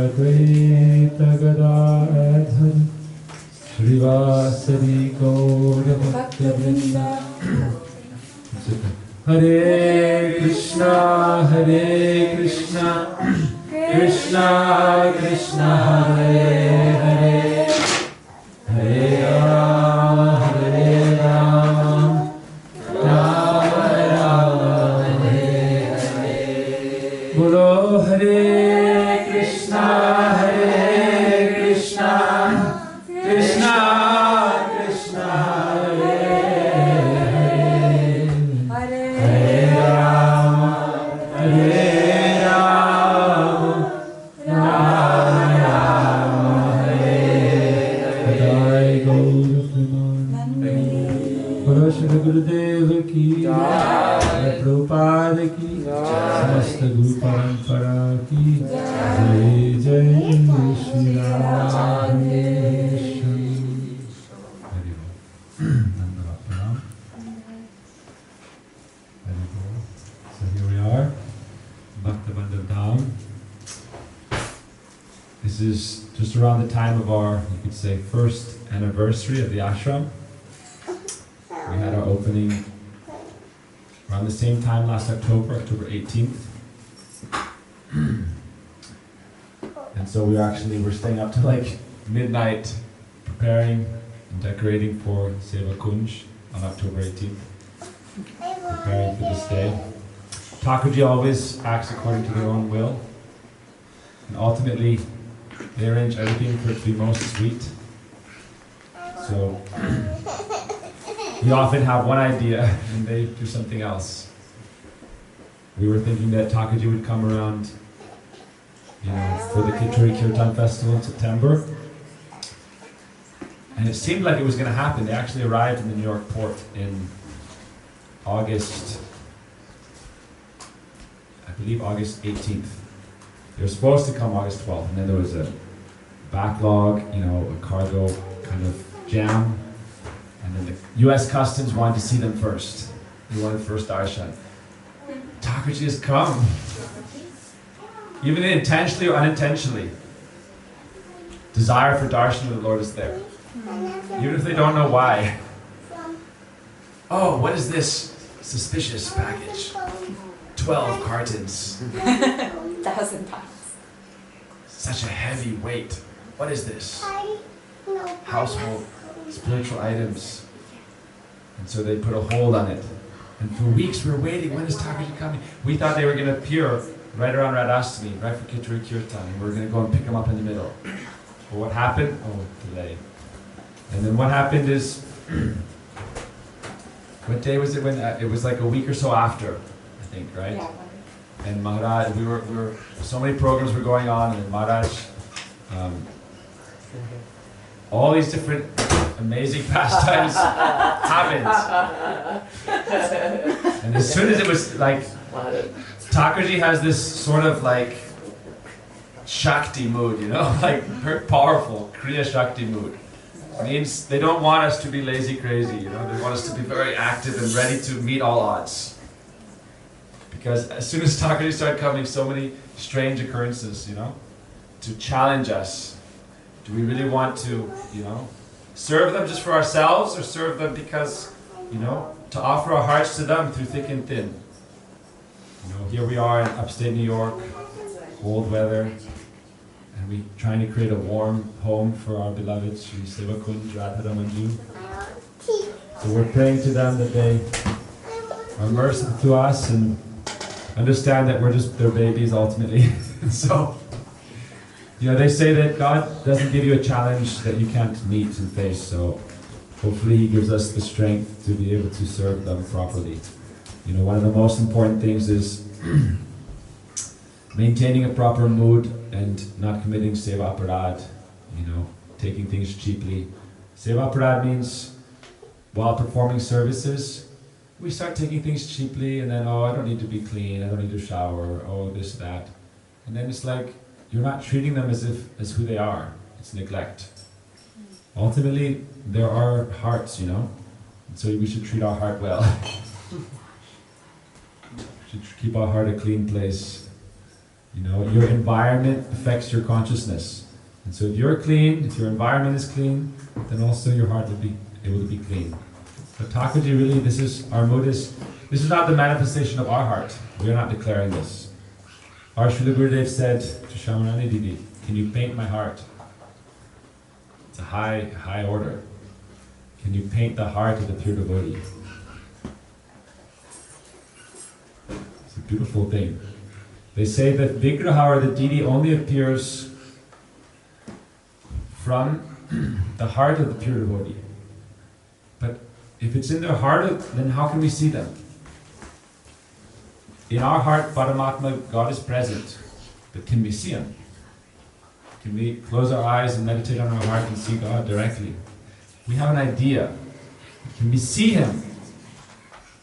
Advaita Gadadhar Srivasadi Gaura Bhakta Vrinda Hare Krishna Krishna Krishna Hare Hare Hare Rama Rama Rama Hare Hare Bolo Hare Krishna Krishna Krishna Hare Hare Hare Rama Rama Rama Hare Hare Jai Gaura Premanande Bolo Shri Gurudev ki Jai Prabhupada ki समस्त गुरु परंपरा की जय जय श्री राधेश्वरी हरि बोल धन्यवाद प्रणाम हरि बोल so here we are Bhakta Bandhav Dham. This is just around the time of our, you could say, first anniversary of the ashram. We had our opening around the same time last October 18th. And so we're staying up to like midnight preparing and decorating for Seva Kunj on October 18th. Preparing for this day. Thakurji always acts according to their own will. And ultimately, they arrange everything for it to be most sweet. So, we often have one idea and they do something else. We were thinking that Thakurji would come around, for the Kituri Kirtan Festival in September. And it seemed like it was going to happen. They actually arrived in the New York port in August 18th. They were supposed to come August 12th, and then there was a backlog, a cargo kind of jam. And then the US Customs wanted to see them first. They wanted first darshan. Thakurji has come. Even intentionally or unintentionally. Desire for darshan of the Lord is there. Even if they don't know why. Oh, what is this suspicious package? 12 cartons. 1,000 pounds. Such a heavy weight. What is this? Household spiritual items. And so they put a hold on it. And for weeks we were waiting, when is Thakurji coming? We thought they were going to appear right around Radhastami, right for Kituri Kirtan, and we were going to go and pick them up in the middle. But what happened? Oh, delay. And then what happened is, what day was it when, it was like a week or so after, I think, right? Yeah. And Maharaj, we were, so many programs were going on, and then Maharaj, all these different amazing pastimes happened. And as soon as it was like, Thakurji has this sort of like Shakti mood, like very powerful Kriya Shakti mood. It means they don't want us to be lazy crazy, they want us to be very active and ready to meet all odds. Because as soon as Thakurji started coming, so many strange occurrences, to challenge us. Do we really want to, serve them just for ourselves, or serve them because, to offer our hearts to them through thick and thin? Here we are in upstate New York, cold weather, and we're trying to create a warm home for our beloved Sri Seva Kunj, Radha Ramanju. So we're praying to them that they are merciful to us and understand that we're just their babies ultimately. So, they say that God doesn't give you a challenge that you can't meet and face, so hopefully He gives us the strength to be able to serve them properly. One of the most important things is maintaining a proper mood and not committing seva aparad, taking things cheaply. Seva aparad means while performing services, we start taking things cheaply and then, I don't need to be clean, I don't need to shower, this, that. And then it's like, you're not treating them as who they are. It's neglect. Ultimately, they're our hearts, and so we should treat our heart well. We should keep our heart a clean place. You know, your environment affects your consciousness. And so if you're clean, if your environment is clean, then also your heart will be able to be clean. But Thakurji, really, this is not the manifestation of our heart. We are not declaring this. Our Srila Gurudev said to Shamarani Didi, can you paint my heart? It's a high order. Can you paint the heart of the pure devotee? It's a beautiful thing. They say that Vigraha or the Didi only appears from the heart of the pure devotee. But if it's in their heart, then how can we see them? In our heart, Paramatma, God is present. But can we see Him? Can we close our eyes and meditate on our heart and see God directly? We have an idea. Can we see Him?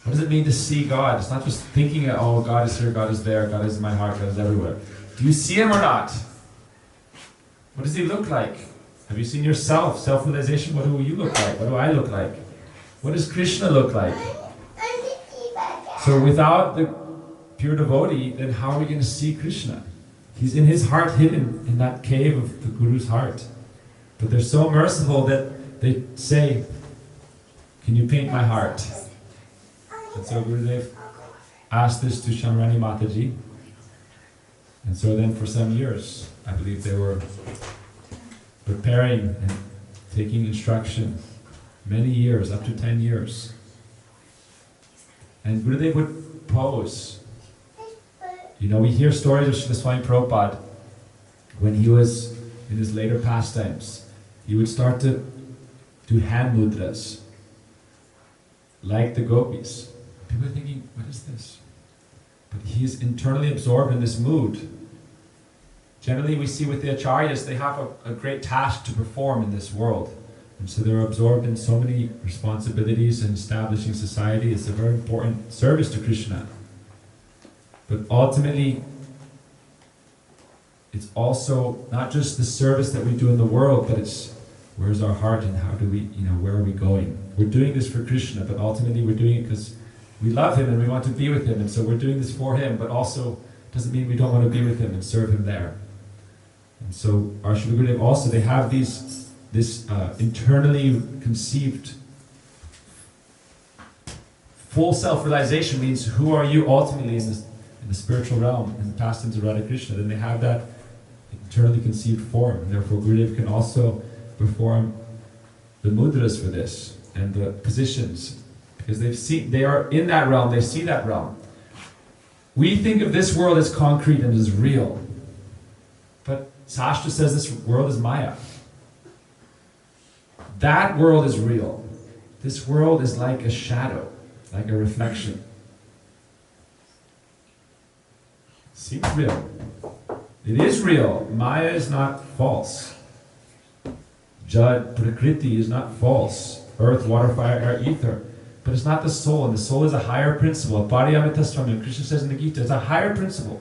What does it mean to see God? It's not just thinking, oh, God is here, God is there, God is in my heart, God is everywhere. Do you see Him or not? What does He look like? Have you seen yourself? Self-realization, what do you look like? What do I look like? What does Krishna look like? So without the pure devotee, then how are we going to see Krishna? He's in his heart, hidden in that cave of the Guru's heart. But they're so merciful that they say, can you paint my heart? And so Gurudev asked this to Shamrani Mataji. And so then for some years, I believe they were preparing and taking instruction. Many years, up to 10 years. And Gurudev would pose. You know, we hear stories of Srila Swami Prabhupada when he was in his later pastimes. He would start to do hand mudras, like the gopis. People are thinking, what is this? But he is internally absorbed in this mood. Generally we see with the acharyas, they have a great task to perform in this world. And so they're absorbed in so many responsibilities and establishing society. It's a very important service to Krishna. But ultimately, it's also not just the service that we do in the world, but it's where's our heart and how do we, where are we going? We're doing this for Krishna, but ultimately we're doing it because we love Him and we want to be with Him, and so we're doing this for Him, but also doesn't mean we don't want to be with Him and serve Him there. And so our Srila Gurudev also, they have this internally conceived full self-realization means who are you ultimately in the spiritual realm, in the pastimes of Radha Krishna. Then they have that internally conceived form, and therefore Gurudev can also perform the mudras for this and the positions, because they are in that realm, they see that realm. We think of this world as concrete and as real, but Sastra says this world is Maya. That world is real. This world is like a shadow, like a reflection. Seems real. It is real. Maya is not false. Jad, Prakriti is not false. Earth, water, fire, air, ether. But it's not the soul, and the soul is a higher principle. Pariyamitasvamya, Krishna says in the Gita, it's a higher principle.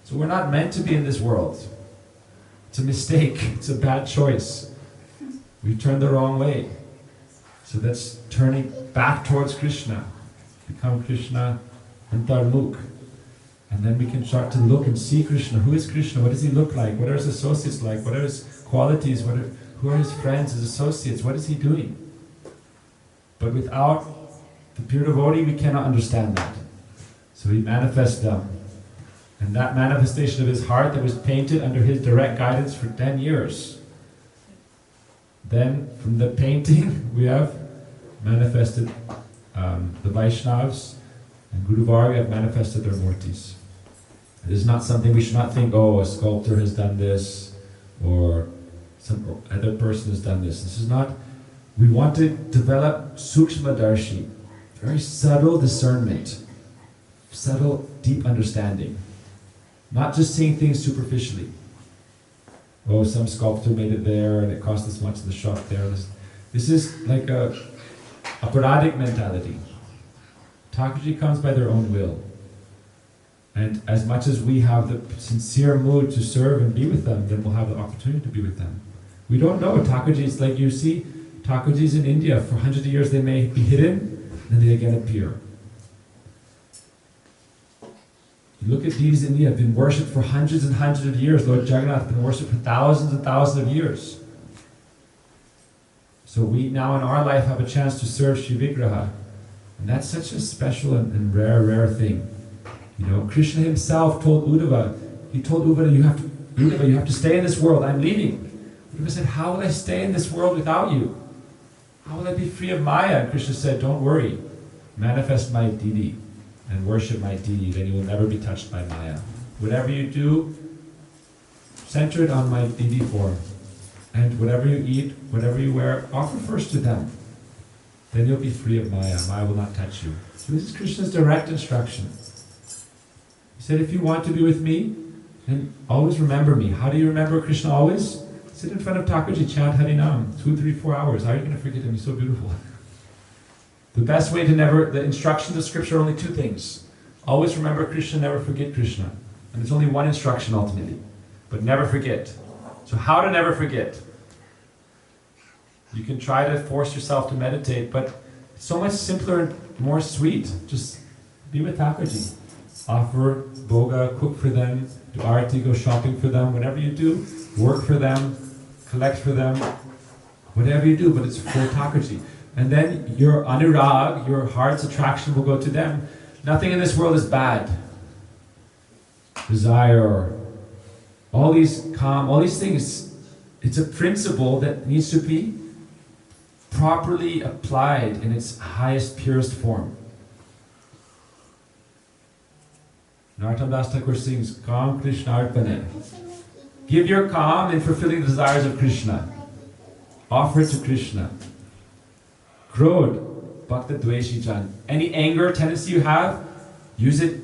So we're not meant to be in this world. It's a mistake. It's a bad choice. We turned the wrong way. So that's turning back towards Krishna. Become Krishna antarmukh. And then we can start to look and see Krishna. Who is Krishna? What does He look like? What are His associates like? What are His qualities? Who are His friends, His associates? What is He doing? But without the pure devotee, we cannot understand that. So He manifests them. And that manifestation of His heart that was painted under His direct guidance for 10 years. Then, from the painting, we have manifested the Vaishnavas, and Guru Varga have manifested their murtis. It is not something we should not think, oh, a sculptor has done this, or some other person has done this. This is not, we want to develop sukshma darshi, very subtle discernment, subtle, deep understanding. Not just seeing things superficially. Oh, some sculptor made it there and it cost this much in the shop there. This is like a paradic mentality. Thakurji comes by their own will. And as much as we have the sincere mood to serve and be with them, then we'll have the opportunity to be with them. We don't know. Thakurji's like you see, Thakurji's in India. For hundreds of years they may be hidden, then they again appear. You look at deities in India, have been worshipped for hundreds and hundreds of years. Lord Jagannath has been worshipped for thousands and thousands of years. So we now in our life have a chance to serve Shri Vigraha. And that's such a special and rare thing. You know, Krishna himself told Uddhava, he told Uddhava, you have to stay in this world, I'm leaving. Uddhava said, how will I stay in this world without you? How will I be free of Maya? And Krishna said, don't worry, manifest my deity and worship my deity, then you will never be touched by Maya. Whatever you do, center it on my deity form. And whatever you eat, whatever you wear, offer first to them. Then you'll be free of Maya. Maya will not touch you. So this is Krishna's direct instruction. He said, if you want to be with me, then always remember me. How do you remember Krishna always? Sit in front of Thakurji, chant Harinam, 2, 3, 4 hours. How are you going to forget him? He's so beautiful. The best way to the instructions of scripture are only two things. Always remember Krishna, never forget Krishna. And there's only one instruction ultimately. But never forget. So how to never forget? You can try to force yourself to meditate, but it's so much simpler and more sweet. Just be with Thakurji. Offer boga, cook for them, do arati, go shopping for them. Whatever you do, work for them, collect for them. Whatever you do, but it's for Thakurji. And then your anurag, your heart's attraction will go to them. Nothing in this world is bad. Desire, all these things, it's a principle that needs to be properly applied in its highest, purest form. Narottam Das Thakur sings, Kam Krishna Arpane. Give your calm in fulfilling the desires of Krishna. Offer it to Krishna. Krodh, Bhakta Dveshi Jan. Any anger tendency you have, use it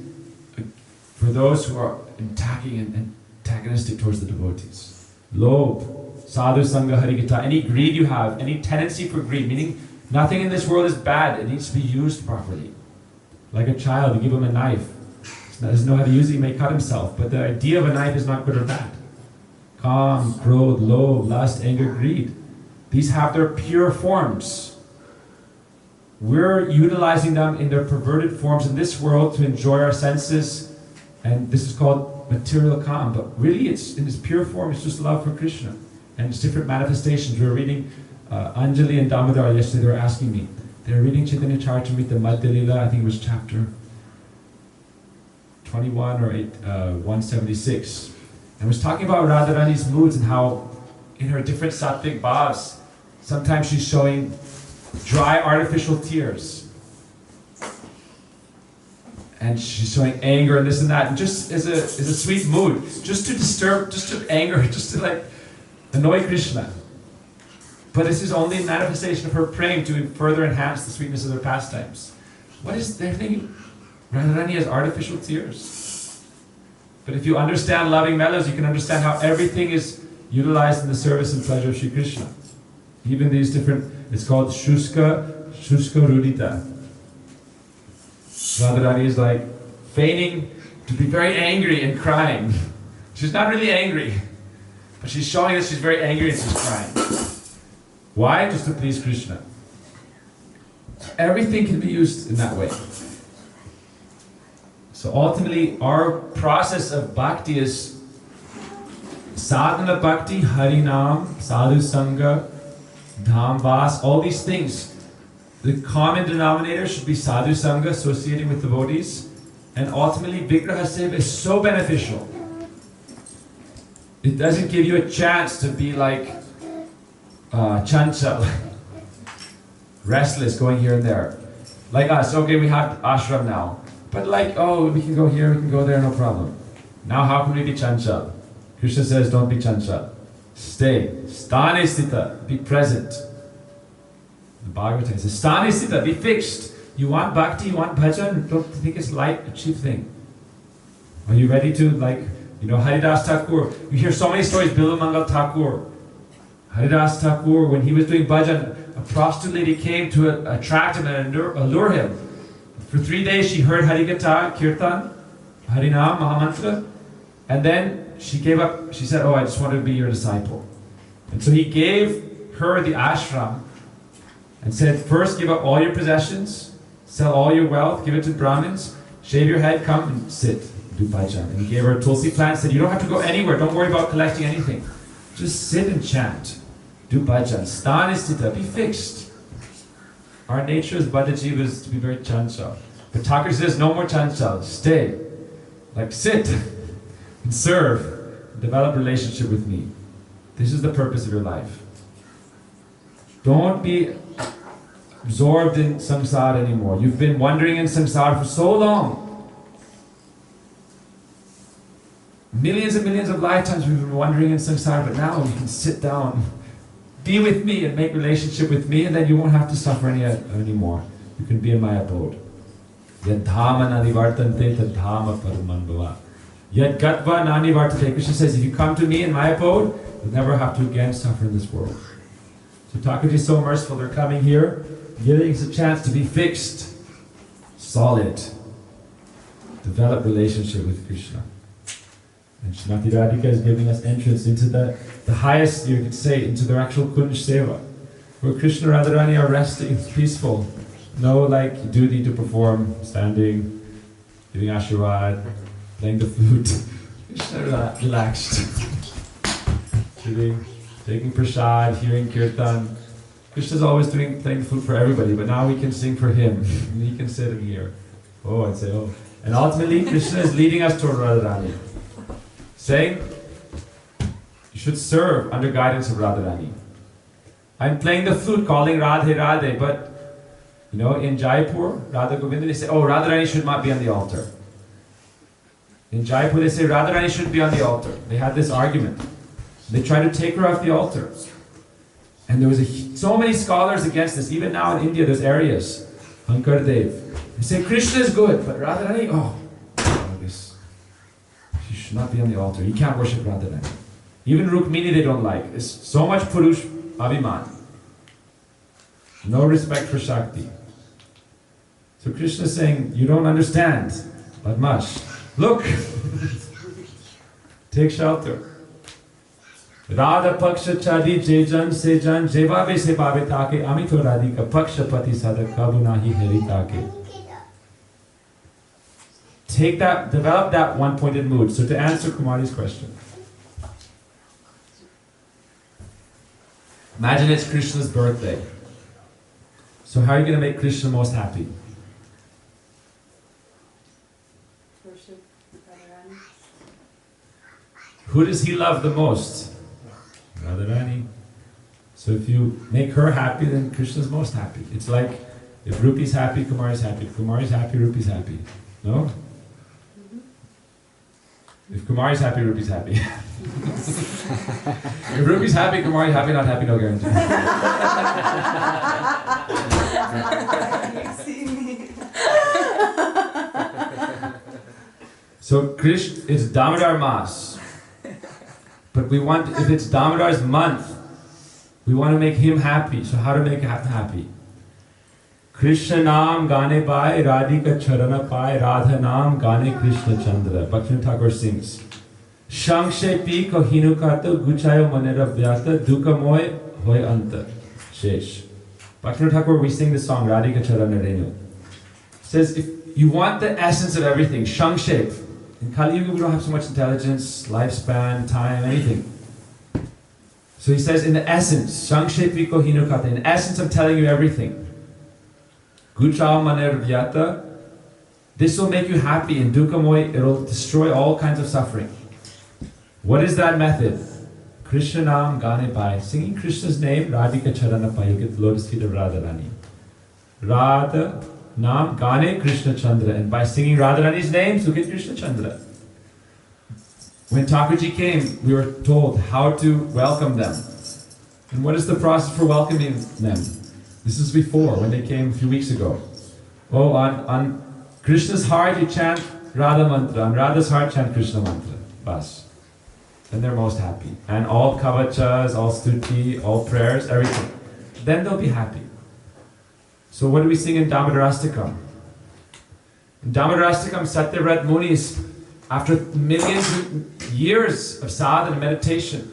for those who are attacking and antagonistic towards the devotees. Lobh, Sadhu Sangha Harikita. Any greed you have, any tendency for greed, meaning nothing in this world is bad, it needs to be used properly. Like a child, you give him a knife. He doesn't know how to use it, he may cut himself, but the idea of a knife is not good or bad. Kam, Krodh, Lobh, lust, anger, greed. These have their pure forms. We're utilizing them in their perverted forms in this world to enjoy our senses, and this is called material calm, but really it's in its pure form, it's just love for Krishna. And it's different manifestations. We were reading Anjali and Damodar yesterday, they were asking me. They were reading Chaitanya Charitamrita Madhya Lila, I think it was chapter 21 or 176. And was talking about Radharani's moods and how in her different sattvic bhavs, sometimes she's showing dry artificial tears. And she's showing anger and this and that, and just as a sweet mood, just to disturb, just to anger, just to like annoy Krishna. But this is only a manifestation of her praying to further enhance the sweetness of their pastimes. What is their thing? Radharani has artificial tears. But if you understand loving mellows, you can understand how everything is utilized in the service and pleasure of Shri Krishna. Even these different, it's called Shuska Rudita. Radharani is like feigning to be very angry and crying. She's not really angry, but she's showing that she's very angry and she's crying. Why? Just to please Krishna. Everything can be used in that way. So ultimately, our process of bhakti is sadhana bhakti, harinam, sadhu sangha, dham vas, all these things. The common denominator should be sadhu sangha, associating with devotees, and ultimately Vigraha Seva is so beneficial. It doesn't give you a chance to be like chanchal, restless, going here and there. Like us, okay, we have ashram now. But like, oh, we can go here, we can go there, no problem. Now how can we be chanchal? Krishna says, don't be chanchal. Stay. Sthane sthita, be present. The Bhagavatam says, Sthane sthita, be fixed. You want bhakti, you want bhajan, don't think it's light, a cheap thing. Are you ready to, like, you know, Haridas Thakur, you hear so many stories, Bilamangal Thakur. Haridas Thakur, when he was doing bhajan, a prostitute lady came to attract him and allure him. For 3 days she heard Harikatha, Kirtan, Harinam, Mahamantra, and then she gave up, she said, oh, I just want to be your disciple. And so he gave her the ashram and said, first give up all your possessions, sell all your wealth, give it to Brahmins, shave your head, come and sit, do bhajan. And he gave her a tulsi plant, said, you don't have to go anywhere, don't worry about collecting anything. Just sit and chant. Do bhajan. Sthana sthita, be fixed. Our nature as Bada Jivas to be very chanchal. But Thakur says, no more chanchal, stay. Like sit and serve, develop relationship with me. This is the purpose of your life. Don't be absorbed in samsara anymore. You've been wandering in samsara for so long. Millions and millions of lifetimes we've been wandering in samsara, but now you can sit down, be with me and make relationship with me, and then you won't have to suffer anymore. You can be in my abode. Yad dhama nani vartante tad dhama paraman bhava. Yad gatva nani vartate. Krishna says, if you come to me in my abode, you'll never have to again suffer in this world. So Thakurji is so merciful. They're coming here, giving us a chance to be fixed, solid, develop relationship with Krishna. And Srimati Radhika is giving us entrance into the highest, you could say, into their actual Kunj Seva, where Krishna and Radharani are resting, peaceful. No like duty to perform, standing, giving ashirwad, playing the flute. Krishna relaxed. Sitting, taking prasad, hearing kirtan. Krishna's always playing the flute for everybody, but now we can sing for him. And he can sit and hear. Oh, I'd say, oh. And ultimately, Krishna is leading us toward Radharani. Saying, you should serve under guidance of Radharani. I'm playing the flute, calling Radhe Radhe, but you know, in Jaipur, Radha Govinda, they say, oh, Radharani should not be on the altar. In Jaipur, they say, Radharani shouldn't be on the altar. They had this argument. They tried to take her off the altar. And there was so many scholars against this. Even now in India, there's areas. Ankar Dev. They say, Krishna is good, but Radharani, she should not be on the altar. You can't worship Radharani. Even Rukmini they don't like. It's so much Purush Abhiman. No respect for Shakti. So Krishna is saying, you don't understand, Badmash. Look! Take shelter. Radha Paksha Chadi Jejan Sejan Jevabe Se Pabe Take Amito Radhika Paksha Pati Sadak Kabunahi Heri Take. Take that, develop that one-pointed mood. So to answer Kumari's question, imagine it's Krishna's birthday. So how are you going to make Krishna most happy? Worship Radharani. Who does he love the most? Radharani. So if you make her happy, then Krishna's most happy. It's like if Rupi's happy, Kumari's happy. If Kumari's happy, Rupi's happy. No? If Kumari's happy, Rupi's happy. If Rupi's happy, Kumari's happy, not happy, no guarantee. You see me. So Krishna, it's Damodar Mas. But we want, if it's Damodar's month, we want to make him happy. So how to make him happy? Krishna naam gane paaye, Radhika charana paaye, Radha naam gane Krishna Chandra. Bhaktivinoda Thakur sings. Shangshe pi ko hinukata guchayo manera vyata dukkha moy hoy anta. Shesh. Bhaktivinoda Thakur, we sing the song Radhika charana renu. Says if you want the essence of everything, Shangshe. In Kali Yuga we don't have so much intelligence, lifespan, time, anything. So he says in the essence, Shangshe pi ko hinukata, in essence I'm telling you everything. Guchao maner vyata. This will make you happy. In dukkhamoy, it will destroy all kinds of suffering. What is that method? Krishna naam gane pai. Singing Krishna's name, Radhika charana pai. You get the lotus feet of Radharani. Radha naam gane Krishna Chandra. And by singing Radharani's names, you get Krishna Chandra. When Thakurji came, we were told how to welcome them. And what is the process for welcoming them? This is before, when they came a few weeks ago. Oh, on Krishna's heart you chant Radha mantra, on Radha's heart chant Krishna mantra. Bas. Then they're most happy. And all kavachas, all stuti, all prayers, everything. Then they'll be happy. So what do we sing in Damodarastakam? In Damodarastakam, Satyavrat Munis, after millions of years of sadhana and meditation,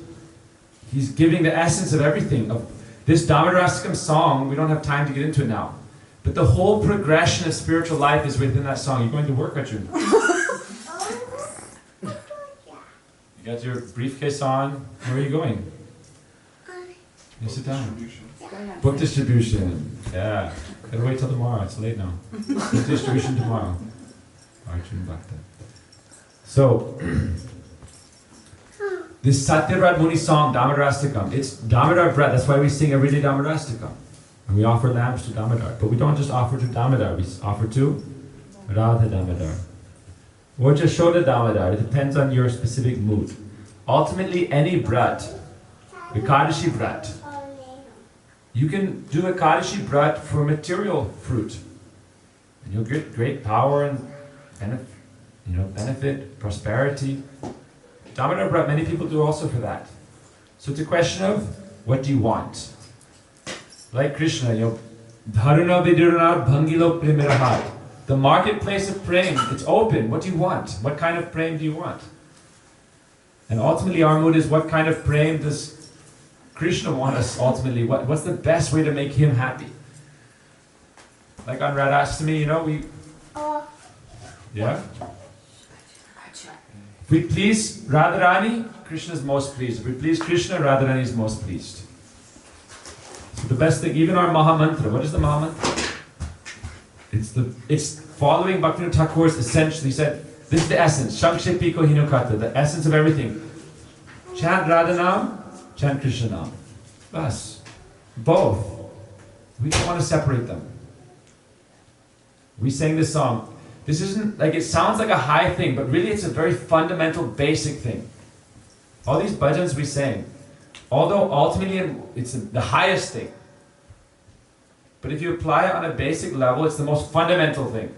he's giving the essence of everything. Of this Damodarastakam song, we don't have time to get into it now. But the whole progression of spiritual life is within that song. You're going to work, Arjun? got your briefcase on. Where are you going? You sit down. Book distribution. Yeah. Gotta wait till tomorrow. It's late now. Book distribution tomorrow. Arjun Bhakta. So, this Satyavrat Muni song, Damodarastakam, it's Damodar Vrata. That's why we sing every day Damodarastakam. And we offer lamps to Damodar. But we don't just offer to Damodar, we offer to Radha Damodar. Or Jashoda Damodar. It depends on your specific mood. Ultimately, any Vrat, Ekadashi Vrat, you can do Ekadashi Vrat for material fruit. And you'll get great power and benefit, prosperity. Damodar Vrat, many people do also for that. So it's a question of, what do you want? Like Krishna, Dharuna Vidurana Bhangilo Primirahat. The marketplace of prem, it's open. What do you want? What kind of prem do you want? And ultimately our mood is, what kind of prem does Krishna want us ultimately? What's the best way to make him happy? Like on Radhastami, we... Yeah? If we please Radharani, Krishna is most pleased. If we please Krishna, Radharani is most pleased. So the best thing, even our Mahamantra, what is the Mahamantra? It's following Bhaktivinoda Thakur's essentially, he said, this is the essence, Shakshepiko Hinokata, the essence of everything. Chant Radhanam, chant Krishna Nam. Bas. Both. We don't want to separate them. We sang this song. This isn't, it sounds like a high thing, but really it's a very fundamental, basic thing. All these bhajans we sang, although ultimately it's the highest thing, but if you apply it on a basic level, it's the most fundamental thing.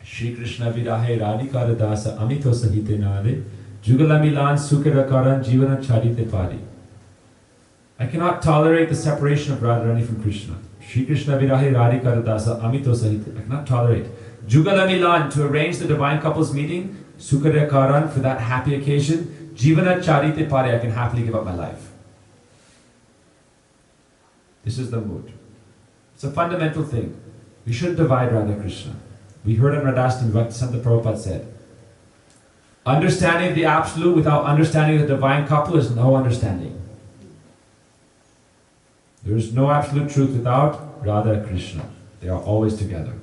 Shri Krishna Virahe Radhikara Dasa Amito Sahite Nade Jugala Milan Sukarakaran Jivana Charite Pari. I cannot tolerate the separation of Radharani from Krishna. Shri Krishna Virahe Radhikara Dasa Amito Sahite. I cannot tolerate. Jugala Milan, to arrange the divine couples meeting, Sukarakaran, for that happy occasion, Jivana Charite Pari, I can happily give up my life. This is the mood. It's a fundamental thing. We shouldn't divide Radha Krishna. We heard on Radhastami, Bhaktisiddhanta Prabhupada said, understanding of the absolute without understanding the divine couple is no understanding. There is no absolute truth without Radha and Krishna. They are always together.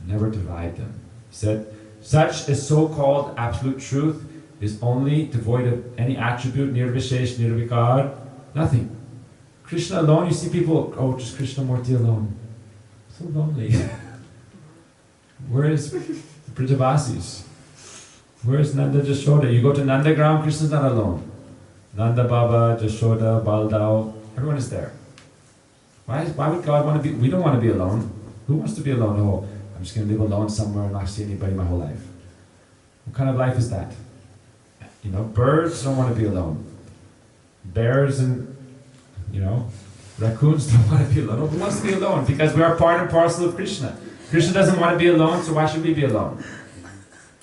Never divide them. He said, such a so-called absolute truth is only devoid of any attribute, nirvishesh, nirvikar, nothing. Krishna alone, you see people, just Krishna Murti alone. So lonely. Where is the Brajavasis? Where is Nanda Jashoda? You go to Nandagram, Krishna's not alone. Nanda Baba, Jashoda, Baldao, everyone is there. Why would God want to be? We don't want to be alone. Who wants to be alone? Oh, I'm just going to live alone somewhere and not see anybody my whole life. What kind of life is that? Birds don't want to be alone. Bears and, raccoons don't want to be alone. Who wants to be alone? Because we are part and parcel of Krishna. Krishna doesn't want to be alone, so why should we be alone?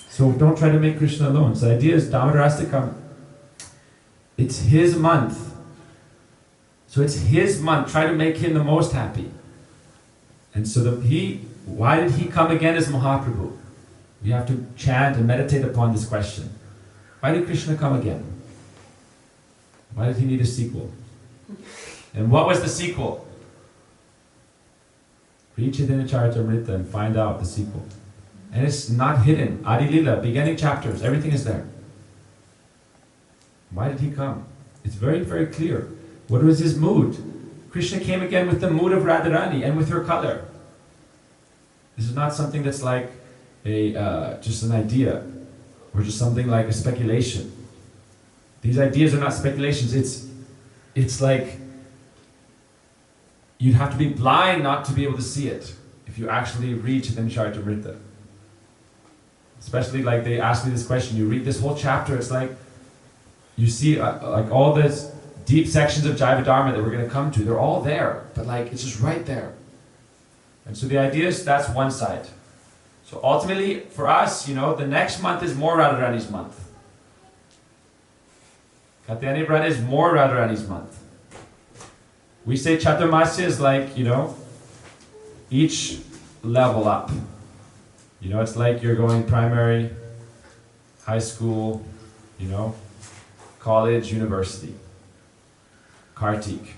So don't try to make Krishna alone. So the idea is Damodarastakam. It's his month. So it's his month. Try to make him the most happy. And so why did he come again as Mahaprabhu? We have to chant and meditate upon this question. Why did Krishna come again? Why did he need a sequel? And what was the sequel? Read Chaitanya Charitamrita and find out the sequel. And it's not hidden. Adi Lila, beginning chapters, everything is there. Why did he come? It's very, very clear. What was his mood? Krishna came again with the mood of Radharani and with her color. This is not something that's like just an idea or just something like a speculation. These ideas are not speculations. It's like you'd have to be blind not to be able to see it if you actually read Chaitanya Charitamrita. Especially like they asked me this question, you read this whole chapter, it's like you see like all this deep sections of Jaiva Dharma that we're going to come to, they're all there, but it's just right there. And so the idea is that's one side. So ultimately, for us, the next month is more Radharani's month. Katyani Vrata is more Radharani's month. We say Chaturmasya is like, each level up. It's like you're going primary, high school, you know, college, university, Kartik.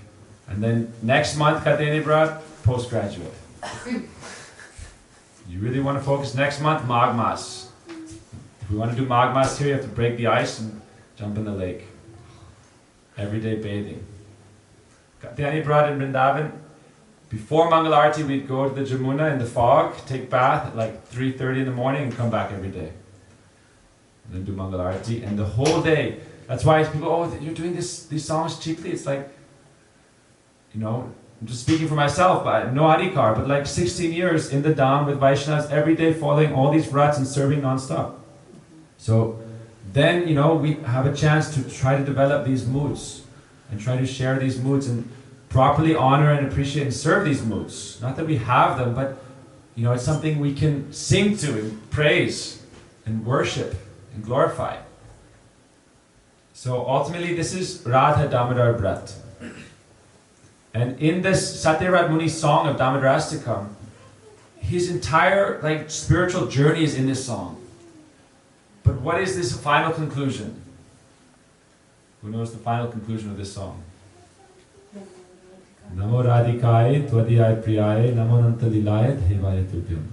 And then next month, Kateni Brat, postgraduate. You really want to focus next month, Magmas. If we want to do Magmas here, you have to break the ice and jump in the lake. Everyday bathing. Kateni Brat in Vrindavan, before Mangal Arati, we'd go to the Jamuna in the fog, take bath at like 3:30 in the morning and come back every day. And then do Mangal Arati, and the whole day. That's why people, oh, you're doing these songs cheaply. It's like, you know, I'm just speaking for myself, but no adhikar, but like 16 years in the Dham with Vaishnavas every day, following all these vrats and serving non-stop. So then, you know, we have a chance to try to develop these moods and try to share these moods and properly honor and appreciate and serve these moods. Not that we have them, but, you know, it's something we can sing to and praise and worship and glorify. So ultimately, this is Radha Damodar Vrat. And in this Satyavrata Muni's song of Damodarastakam, his entire like spiritual journey is in this song. But what is this final conclusion? Who knows the final conclusion of this song? Namo Radhikaye Twadiyai Priyaye Namo Nanta Lilaye Devaya Tubhyam.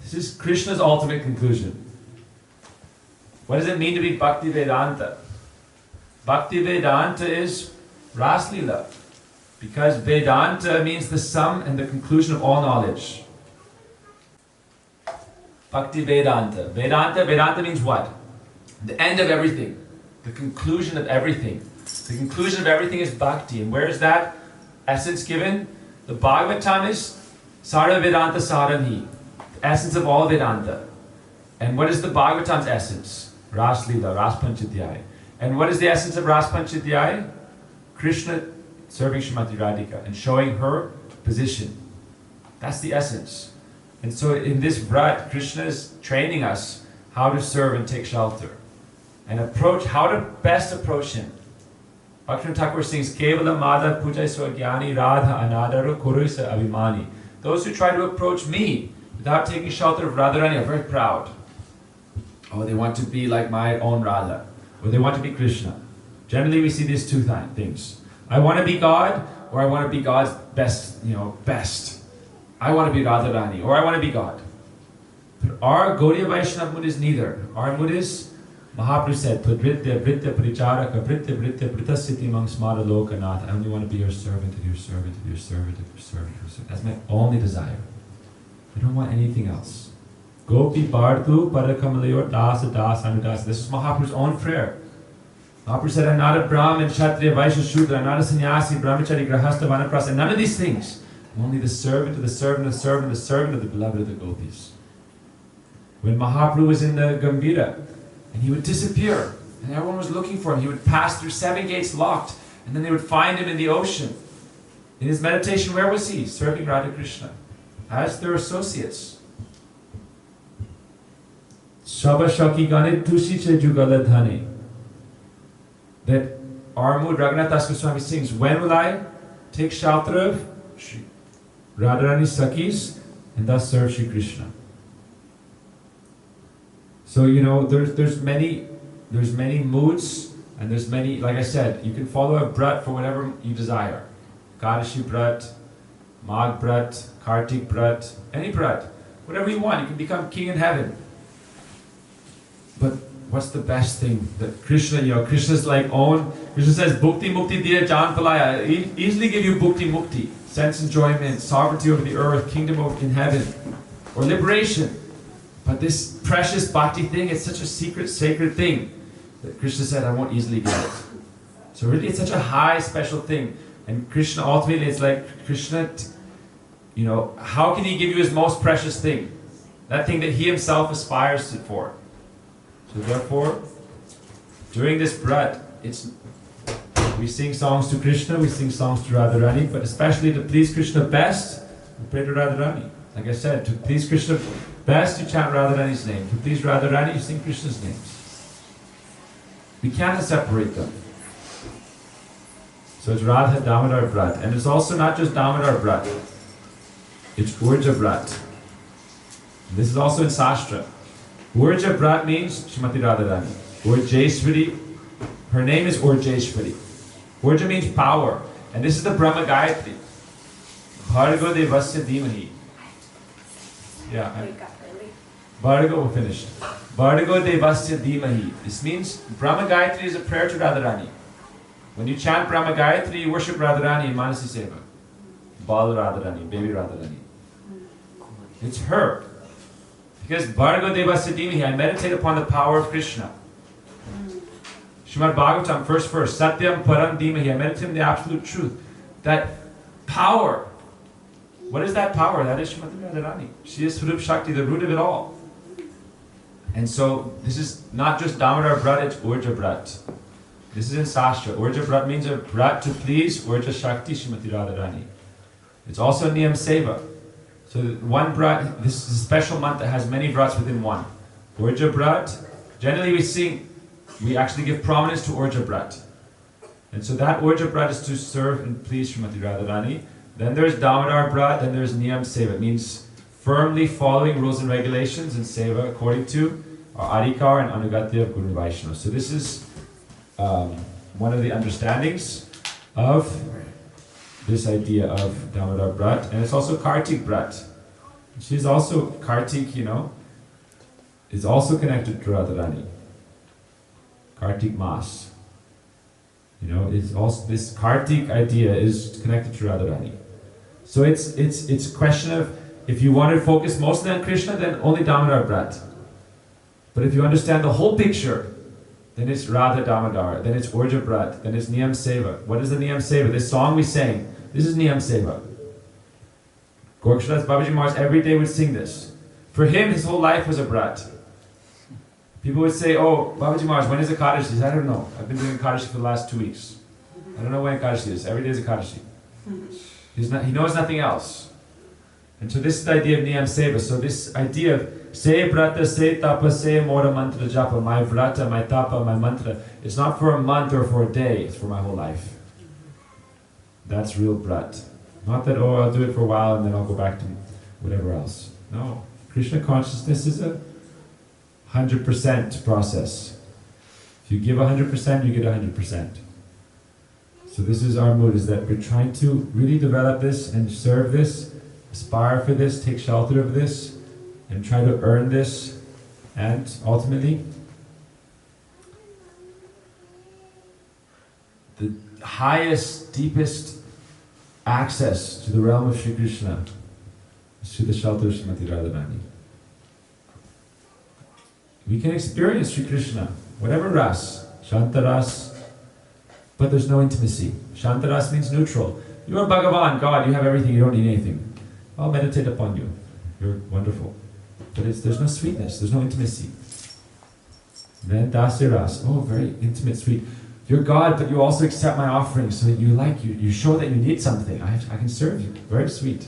This is Krishna's ultimate conclusion. What does it mean to be Bhakti Vedanta? Bhakti Vedanta is Ras Lila, because Vedanta means the sum and the conclusion of all knowledge. Bhakti Vedanta. Vedanta means what? The end of everything. The conclusion of everything. The conclusion of everything is Bhakti. And where is that essence given? The Bhagavatam is Sara Vedanta Saranhi, the essence of all Vedanta. And what is the Bhagavatam's essence? Ras Lila, Ras Panchadhyay. And what is the essence of Ras Panchadhyay? Krishna serving Srimati Radhika and showing her position. That's the essence. And so in this Vrat, Krishna is training us how to serve and take shelter. And how to best approach him. Bhaktivinoda Thakur sings, Kevala Madhav Pujai Swagyani Radha Anadaru Kurusa Abhimani. Those who try to approach me without taking shelter of Radharani are very proud. Oh, they want to be like my own Radha. Or they want to be Krishna. Generally we see these two things. I want to be God, or I want to be God's best, best. I want to be Radharani, or I want to be God. But our Gaudiya Vaishnava mood is neither. Our mood is, Mahaprabhu said, Padritya, Britya, Paricharaka, Britya, Britya, Britasiti Mangsmara Lokanath. I only want to be your servant, and your servant, and your servant, and your servant, and your servant. That's my only desire. I don't want anything else. Gopi Bhartu Parakamalayor Dasa Das Anudas. This is Mahaprabhu's own prayer. Mahaprabhu said, I'm not a Brahmin, Kshatriya, Vaishya, Shudra, I'm not a sannyasi, Brahmachari, Grahastha, Vanaprastha, and none of these things. I'm only the servant of the servant of the servant of the servant of the beloved of the gopis. When Mahaprabhu was in the Gambhira, and he would disappear, and everyone was looking for him, he would pass through 7 gates locked, and then they would find him in the ocean. In his meditation, where was he? Serving Radha Krishna, as their associates. Shaba Shaki Ganit Tushi Che Jugaladhani. That our mood, Raghunath Das Goswami sings, when will I take shelter of Radharani Sakis and thus serve Shri Krishna? So there's many moods, and there's many, like I said, you can follow a Brat for whatever you desire. Kadashi Brat, Magh Brat, Kartik Brat, any Brat, whatever you want. You can become king in heaven. But what's the best thing that Krishna's like own? Krishna says, Bhukti Mukti Diya Jan Palaya. Easily give you Bhukti Mukti, sense enjoyment, sovereignty over the earth, kingdom in heaven, or liberation. But this precious bhakti thing, it's such a secret, sacred thing that Krishna said, I won't easily get it. So really it's such a high, special thing. And Krishna, ultimately, it's like, Krishna, how can he give you his most precious thing? That thing that he himself aspires for. So therefore, during this Brat, we sing songs to Krishna, we sing songs to Radharani, but especially to please Krishna best, we pray to Radharani. Like I said, to please Krishna best, you chant Radharani's name. To please Radharani, you sing Krishna's names. We cannot separate them. So it's Radha Damodar Brat. And it's also not just Damodar Brat. It's Urja Brat. This is also in Sastra. Urja Brat means Srimati Radharani. Urjeshwari. Her name is Urjeshwari. Urja means power. And this is the Brahma Gayatri. Bhargo Devasya Dhimahi. Yeah. Wake up early. Bhargo, we're finished. Bhargo Devasya Dhimahi. This means Brahma Gayatri is a prayer to Radharani. When you chant Brahma Gayatri, you worship Radharani in Manasi Seva. Bal Radharani, baby Radharani. It's her. Because Bhargo Devasya Dhimahi, I meditate upon the power of Krishna. Srimad Bhagavatam, first verse, Satyam Param Dhimahi, I meditate on the absolute truth. That power. What is that power? That is Srimati Radharani. She is Swarup Shakti, the root of it all. And so, this is not just Damodar Brat, it's Urja Brat. This is in Sastra. Urja Brat means a Brat to please Urja Shakti Srimati Radharani. It's also Niyam Seva. So one Brat, this is a special month that has many Brats within one. Urja Brat, generally we actually give prominence to Urja Brat. And so that Urja Brat is to serve and please Srimati Radharani. Then there's Damodar Brat, then there's Niyam Seva. It means firmly following rules and regulations and Seva according to our Adhikar and Anugatya of Guru Vaishnava. So this is one of the understandings of this idea of Damodar Brat. And it's also Kartik Brat. She's also, Kartik, is also connected to Radharani. Kartik Mas. It's also, this Kartik idea is connected to Radharani. So it's a question of, if you want to focus mostly on Krishna, then only Damodar Brat. But if you understand the whole picture, then it's Radha Damodar, then it's Urja Brat, then it's Niyam Seva. What is the Niyam Seva? This song we sang, this is Niyam Seva. Gorkshadas Babaji Maharaj every day would sing this. For him, his whole life was a Brat. People would say, oh, Babaji Maharaj, when is Ekadashi? He says, I don't know. I've been doing Ekadashi for the last 2 weeks. I don't know when Ekadashi is. Every day is Ekadashi. He knows nothing else. And so this is the idea of Niyam Seva. So this idea of say Vrata, say Tapa, say Mora Mantra Japa, my Vrata, my Tapa, my Mantra. It's not for a month or for a day, it's for my whole life. That's real Brat. Not that, oh, I'll do it for a while and then I'll go back to whatever else. No. Krishna consciousness is a 100% process. If you give 100%, you get 100%. So this is our mood, is that we're trying to really develop this and serve this, aspire for this, take shelter of this, and try to earn this, and ultimately, the highest, deepest access to the realm of Shri Krishna is through the shelter of Srimati Radharani. We can experience Shri Krishna, whatever ras, Shanta ras, but there's no intimacy. Shanta ras means neutral. You are Bhagavan, God, you have everything, you don't need anything. I'll meditate upon you. You're wonderful. But there's no sweetness, there's no intimacy. Then Dasya ras, oh, very intimate, sweet. You're God, but you also accept my offering so that you show that you need something. I can serve you. Very sweet.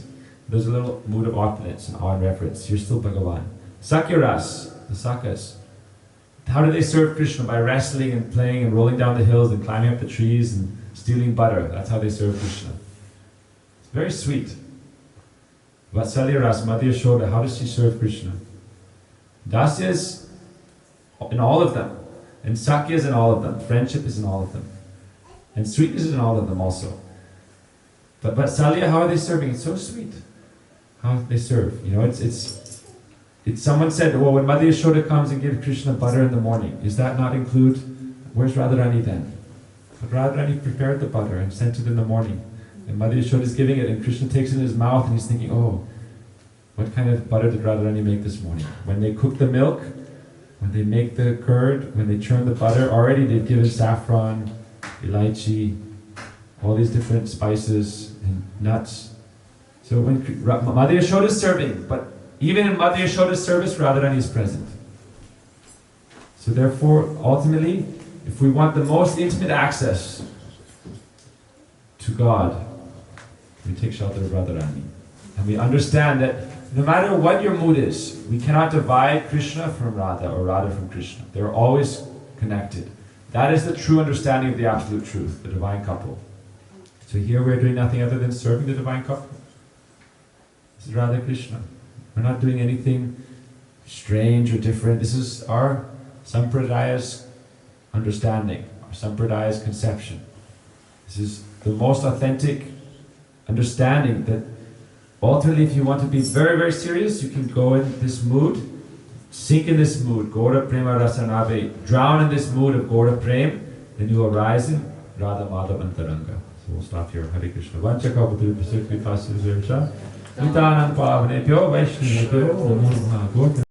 There's a little mood of opulence and awe and reverence. You're still Bhagavan. Sakya ras, the Sakas. How do they serve Krishna? By wrestling and playing and rolling down the hills and climbing up the trees and stealing butter. That's how they serve Krishna. It's very sweet. Vatsalya ras, Madhya Shoda, how does she serve Krishna? Dasya is in all of them. And Sakya is in all of them. Friendship is in all of them. And sweetness is in all of them also. But Vatsalya, how are they serving? It's so sweet. How they serve. It's someone said, well, when Madhya Yashoda comes and gives Krishna butter in the morning, does that not include, where's Radharani then? But Radharani prepared the butter and sent it in the morning. And Madhya Yashoda is giving it and Krishna takes it in his mouth and he's thinking, oh, what kind of butter did Radharani make this morning? When they cook the milk, when they make the curd, when they churn the butter, already they've given saffron, elaichi, all these different spices and nuts. So when Madhya Yashoda is serving, but even in Madhya Yashoda's service, Radharani is present. So therefore, ultimately, if we want the most intimate access to God, we take shelter of Radharani. And we understand that no matter what your mood is, we cannot divide Krishna from Radha or Radha from Krishna. They're always connected. That is the true understanding of the absolute truth, the divine couple. So here we're doing nothing other than serving the divine couple. This is Radha Krishna. We're not doing anything strange or different. This is our Sampradaya's understanding, our Sampradaya's conception. This is the most authentic understanding that ultimately, if you want to be very, very serious, you can go in this mood, sink in this mood, Gaura Prema Rasanabe, drown in this mood of Gaura Prem, then you arise in Radha Madhav Antaranga. So we'll stop here. Hare Krishna. Vancha Kapaturu Pasukvi Fasu Virsha. Nitanam Pavanebhyo Vaishnavebhyo Namo Namaha.